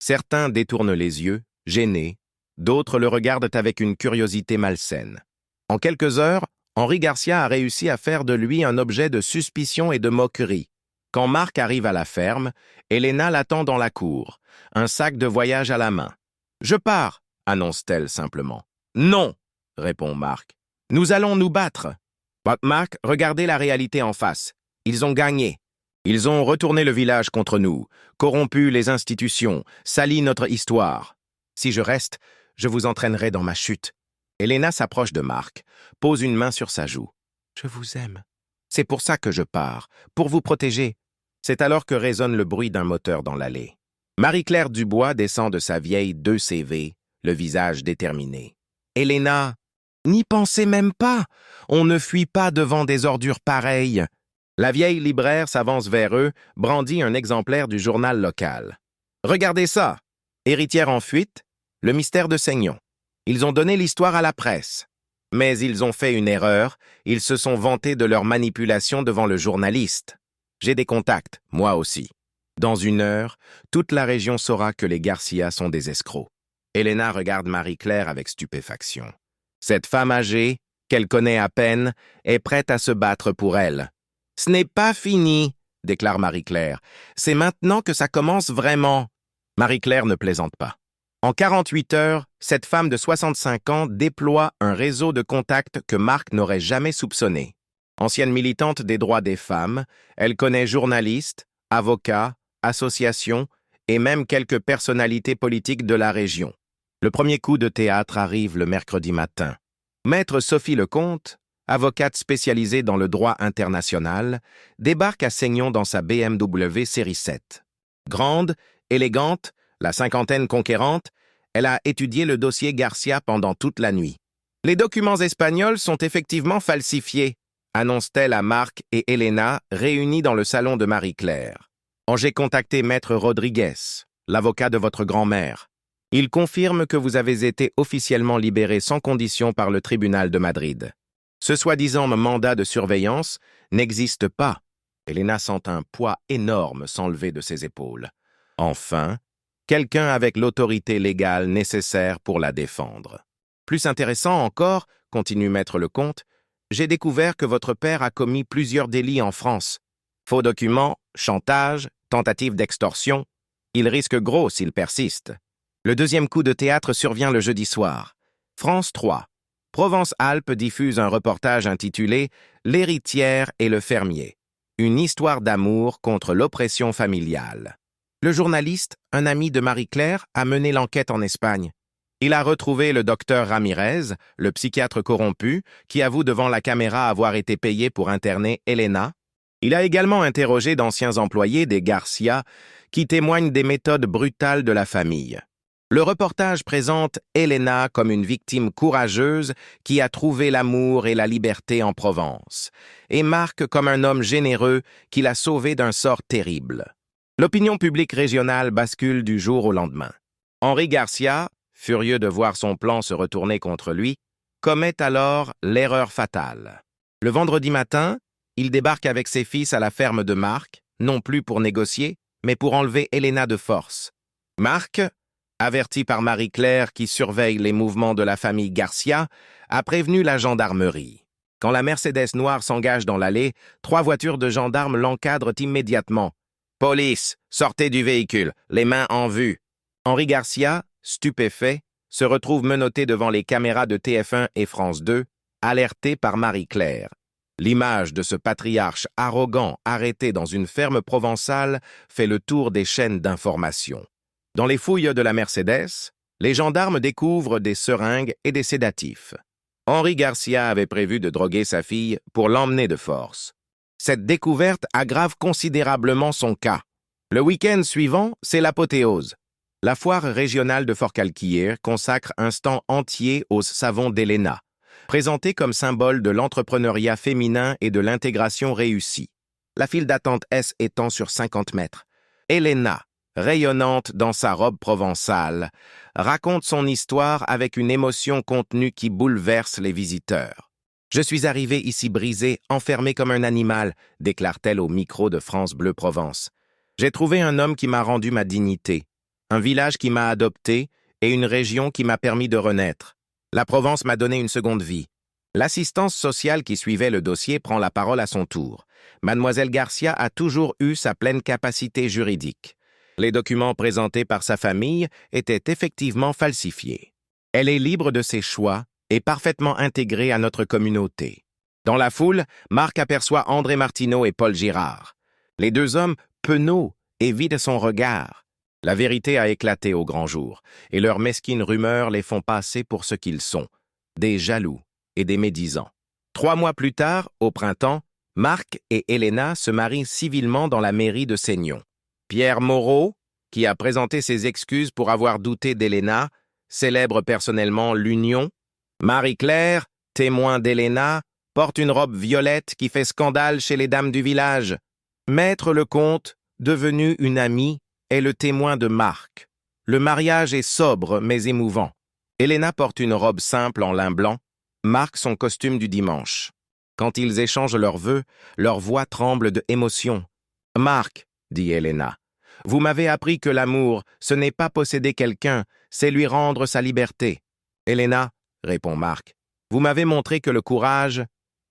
Certains détournent les yeux, gênés. D'autres le regardent avec une curiosité malsaine. En quelques heures, Henri Garcia a réussi à faire de lui un objet de suspicion et de moquerie. Quand Marc arrive à la ferme, Elena l'attend dans la cour, un sac de voyage à la main. « Je pars », annonce-t-elle simplement. « Non », répond Marc. « Nous allons nous battre. » Marc, regardez la réalité en face. Ils ont gagné. Ils ont retourné le village contre nous, corrompu les institutions, sali notre histoire. Si je reste, je vous entraînerai dans ma chute. Elena s'approche de Marc, pose une main sur sa joue. « Je vous aime. C'est pour ça que je pars, pour vous protéger. » C'est alors que résonne le bruit d'un moteur dans l'allée. Marie-Claire Dubois descend de sa vieille 2CV, le visage déterminé. « Elena, n'y pensez même pas. On ne fuit pas devant des ordures pareilles. » La vieille libraire s'avance vers eux, brandit un exemplaire du journal local. « Regardez ça. Héritière en fuite, le mystère de Seignon. Ils ont donné l'histoire à la presse. Mais ils ont fait une erreur, ils se sont vantés de leur manipulation devant le journaliste. J'ai des contacts, moi aussi. Dans 1 heure, toute la région saura que les Garcia sont des escrocs. » Elena regarde Marie-Claire avec stupéfaction. Cette femme âgée, qu'elle connaît à peine, est prête à se battre pour elle. « Ce n'est pas fini, » déclare Marie-Claire. « C'est maintenant que ça commence vraiment. » Marie-Claire ne plaisante pas. En 48 heures, cette femme de 65 ans déploie un réseau de contacts que Marc n'aurait jamais soupçonné. Ancienne militante des droits des femmes, elle connaît journalistes, avocats, associations et même quelques personnalités politiques de la région. Le premier coup de théâtre arrive le mercredi matin. Maître Sophie Lecomte, avocate spécialisée dans le droit international, débarque à Seignon dans sa BMW série 7. Grande, élégante, la cinquantaine conquérante, elle a étudié le dossier Garcia pendant toute la nuit. « Les documents espagnols sont effectivement falsifiés », annonce-t-elle à Marc et Elena, réunis dans le salon de Marie-Claire. « J'ai contacté Maître Rodriguez, l'avocat de votre grand-mère. Il confirme que vous avez été officiellement libéré sans condition par le tribunal de Madrid. Ce soi-disant mandat de surveillance n'existe pas. » Elena sent un poids énorme s'enlever de ses épaules. Enfin, quelqu'un avec l'autorité légale nécessaire pour la défendre. Plus intéressant encore, continue Maître Lecomte, j'ai découvert que votre père a commis plusieurs délits en France. Faux documents, chantage, tentative d'extorsion. Il risque gros s'il persiste. Le deuxième coup de théâtre survient le jeudi soir. France 3. Provence-Alpes diffuse un reportage intitulé « L'héritière et le fermier. Une histoire d'amour contre l'oppression familiale ». Le journaliste, un ami de Marie-Claire, a mené l'enquête en Espagne. Il a retrouvé le docteur Ramirez, le psychiatre corrompu, qui avoue devant la caméra avoir été payé pour interner Elena. Il a également interrogé d'anciens employés des Garcia qui témoignent des méthodes brutales de la famille. Le reportage présente Elena comme une victime courageuse qui a trouvé l'amour et la liberté en Provence, et Marc comme un homme généreux qui l'a sauvée d'un sort terrible. L'opinion publique régionale bascule du jour au lendemain. Henri Garcia, furieux de voir son plan se retourner contre lui, commet alors l'erreur fatale. Le vendredi matin, il débarque avec ses fils à la ferme de Marc, non plus pour négocier, mais pour enlever Elena de force. Marc, averti par Marie-Claire qui surveille les mouvements de la famille Garcia, a prévenu la gendarmerie. Quand la Mercedes noire s'engage dans l'allée, 3 voitures de gendarmes l'encadrent immédiatement. « Police, sortez du véhicule, les mains en vue !» Henri Garcia, stupéfait, se retrouve menotté devant les caméras de TF1 et France 2, alerté par Marie-Claire. L'image de ce patriarche arrogant arrêté dans une ferme provençale fait le tour des chaînes d'information. Dans les fouilles de la Mercedes, les gendarmes découvrent des seringues et des sédatifs. Henri Garcia avait prévu de droguer sa fille pour l'emmener de force. Cette découverte aggrave considérablement son cas. Le week-end suivant, c'est l'apothéose. La foire régionale de Forcalquier consacre un stand entier aux savons d'Elena, présenté comme symbole de l'entrepreneuriat féminin et de l'intégration réussie. La file d'attente s'étend sur 50 mètres. Elena, rayonnante dans sa robe provençale, raconte son histoire avec une émotion contenue qui bouleverse les visiteurs. « Je suis arrivée ici brisée, enfermée comme un animal », déclare-t-elle au micro de France Bleu Provence. « J'ai trouvé un homme qui m'a rendu ma dignité, un village qui m'a adopté et une région qui m'a permis de renaître. La Provence m'a donné une seconde vie. » L'assistance sociale qui suivait le dossier prend la parole à son tour. Mademoiselle Garcia a toujours eu sa pleine capacité juridique. Les documents présentés par sa famille étaient effectivement falsifiés. Elle est libre de ses choix et parfaitement intégrée à notre communauté. Dans la foule, Marc aperçoit André Martineau et Paul Girard. Les 2 hommes, penauds, évitent son regard. La vérité a éclaté au grand jour, et leurs mesquines rumeurs les font passer pour ce qu'ils sont, des jaloux et des médisants. 3 mois plus tard, au printemps, Marc et Elena se marient civilement dans la mairie de Seignon. Pierre Moreau, qui a présenté ses excuses pour avoir douté d'Elena, célèbre personnellement l'union. Marie-Claire, témoin d'Elena, porte une robe violette qui fait scandale chez les dames du village. Maître Lecomte, devenu une amie, est le témoin de Marc. Le mariage est sobre mais émouvant. Elena porte une robe simple en lin blanc, Marc son costume du dimanche. Quand ils échangent leurs vœux, leur voix tremble de émotion. « Marc, dit Elena, vous m'avez appris que l'amour, ce n'est pas posséder quelqu'un, c'est lui rendre sa liberté. Elena, répond Marc, vous m'avez montré que le courage,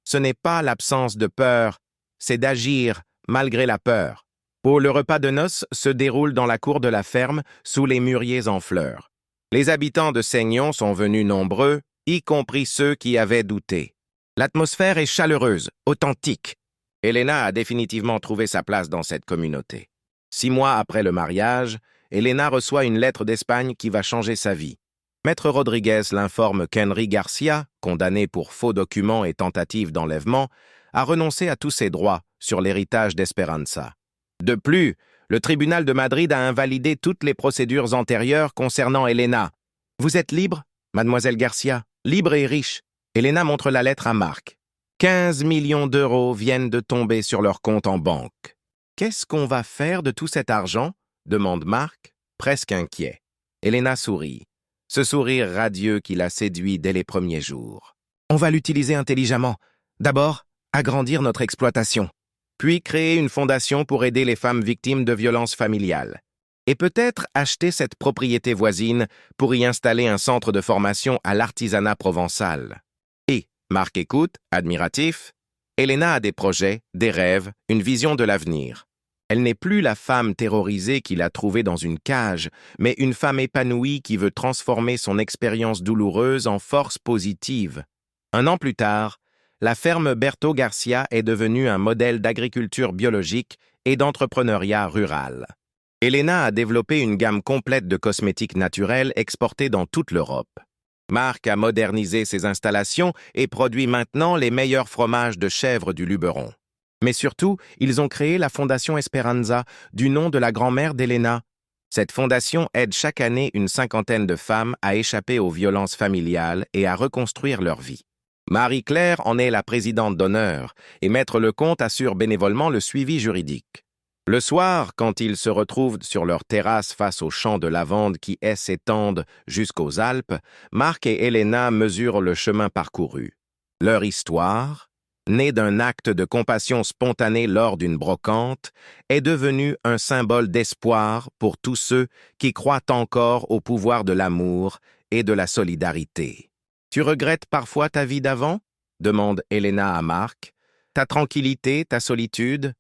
ce n'est pas l'absence de peur, c'est d'agir malgré la peur. » Le repas de noces se déroule dans la cour de la ferme, sous les mûriers en fleurs. Les habitants de Seignon sont venus nombreux, y compris ceux qui avaient douté. L'atmosphère est chaleureuse, authentique. Elena a définitivement trouvé sa place dans cette communauté. 6 mois après le mariage, Elena reçoit une lettre d'Espagne qui va changer sa vie. Maître Rodriguez l'informe qu'Henri Garcia, condamné pour faux documents et tentative d'enlèvement, a renoncé à tous ses droits sur l'héritage d'Esperanza. De plus, le tribunal de Madrid a invalidé toutes les procédures antérieures concernant Elena. « Vous êtes libre, mademoiselle Garcia, libre et riche. » Elena montre la lettre à Marc. 15 millions d'euros viennent de tomber sur leur compte en banque. « Qu'est-ce qu'on va faire de tout cet argent ?» demande Marc, presque inquiet. Elena sourit. Ce sourire radieux qui l'a séduit dès les premiers jours. « On va l'utiliser intelligemment. D'abord, agrandir notre exploitation. Puis créer une fondation pour aider les femmes victimes de violences familiales. Et peut-être acheter cette propriété voisine pour y installer un centre de formation à l'artisanat provençal. » Et, Marc écoute, admiratif, Elena a des projets, des rêves, une vision de l'avenir. Elle n'est plus la femme terrorisée qu'il a trouvée dans une cage, mais une femme épanouie qui veut transformer son expérience douloureuse en force positive. 1 an plus tard, la ferme Berthaud Garcia est devenue un modèle d'agriculture biologique et d'entrepreneuriat rural. Elena a développé une gamme complète de cosmétiques naturels exportés dans toute l'Europe. Marc a modernisé ses installations et produit maintenant les meilleurs fromages de chèvre du Luberon. Mais surtout, ils ont créé la Fondation Esperanza, du nom de la grand-mère d'Elena. Cette fondation aide chaque année une 50aine de femmes à échapper aux violences familiales et à reconstruire leur vie. Marie-Claire en est la présidente d'honneur et Maître Lecomte assure bénévolement le suivi juridique. Le soir, quand ils se retrouvent sur leur terrasse face aux champs de lavande qui s'étendent jusqu'aux Alpes, Marc et Elena mesurent le chemin parcouru. Leur histoire, né d'un acte de compassion spontanée lors d'une brocante, est devenu un symbole d'espoir pour tous ceux qui croient encore au pouvoir de l'amour et de la solidarité. « Tu regrettes parfois ta vie d'avant ?» demande Elena à Mark. « Ta tranquillité, ta solitude ?»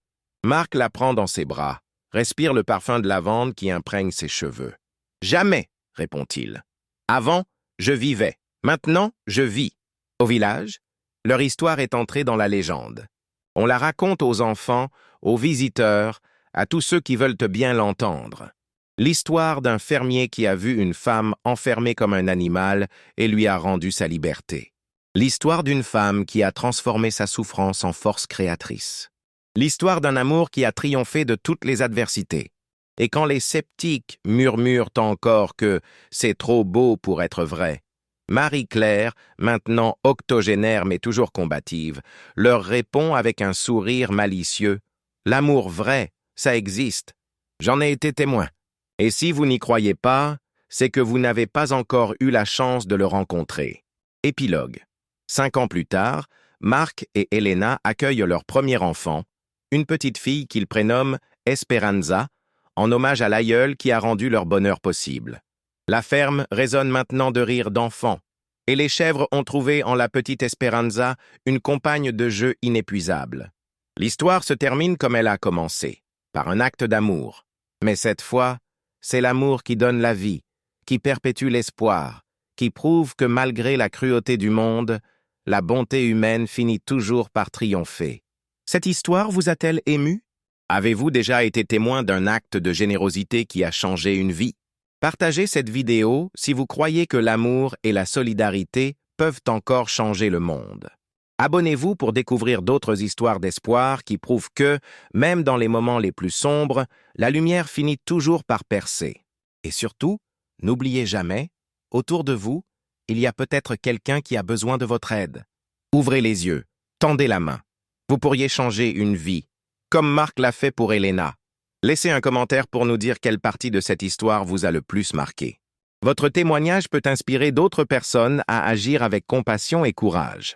Mark la prend dans ses bras, respire le parfum de lavande qui imprègne ses cheveux. « Jamais !» répond-il. « Avant, je vivais. Maintenant, je vis. » Au village, leur histoire est entrée dans la légende. On la raconte aux enfants, aux visiteurs, à tous ceux qui veulent bien l'entendre. L'histoire d'un fermier qui a vu une femme enfermée comme un animal et lui a rendu sa liberté. L'histoire d'une femme qui a transformé sa souffrance en force créatrice. L'histoire d'un amour qui a triomphé de toutes les adversités. Et quand les sceptiques murmurent encore que c'est trop beau pour être vrai, Marie-Claire, maintenant octogénaire mais toujours combative, leur répond avec un sourire malicieux. « L'amour vrai, ça existe. J'en ai été témoin. Et si vous n'y croyez pas, c'est que vous n'avez pas encore eu la chance de le rencontrer. » Épilogue. 5 ans plus tard, Mark et Elena accueillent leur premier enfant, une petite fille qu'ils prénomment Esperanza, en hommage à l'aïeul qui a rendu leur bonheur possible. La ferme résonne maintenant de rires d'enfants, et les chèvres ont trouvé en la petite Esperanza une compagne de jeu inépuisable. L'histoire se termine comme elle a commencé, par un acte d'amour. Mais cette fois, c'est l'amour qui donne la vie, qui perpétue l'espoir, qui prouve que malgré la cruauté du monde, la bonté humaine finit toujours par triompher. Cette histoire vous a-t-elle ému? Avez-vous déjà été témoin d'un acte de générosité qui a changé une vie? Partagez cette vidéo si vous croyez que l'amour et la solidarité peuvent encore changer le monde. Abonnez-vous pour découvrir d'autres histoires d'espoir qui prouvent que, même dans les moments les plus sombres, la lumière finit toujours par percer. Et surtout, n'oubliez jamais, autour de vous, il y a peut-être quelqu'un qui a besoin de votre aide. Ouvrez les yeux, tendez la main. Vous pourriez changer une vie, comme Mark l'a fait pour Elena. Laissez un commentaire pour nous dire quelle partie de cette histoire vous a le plus marqué. Votre témoignage peut inspirer d'autres personnes à agir avec compassion et courage.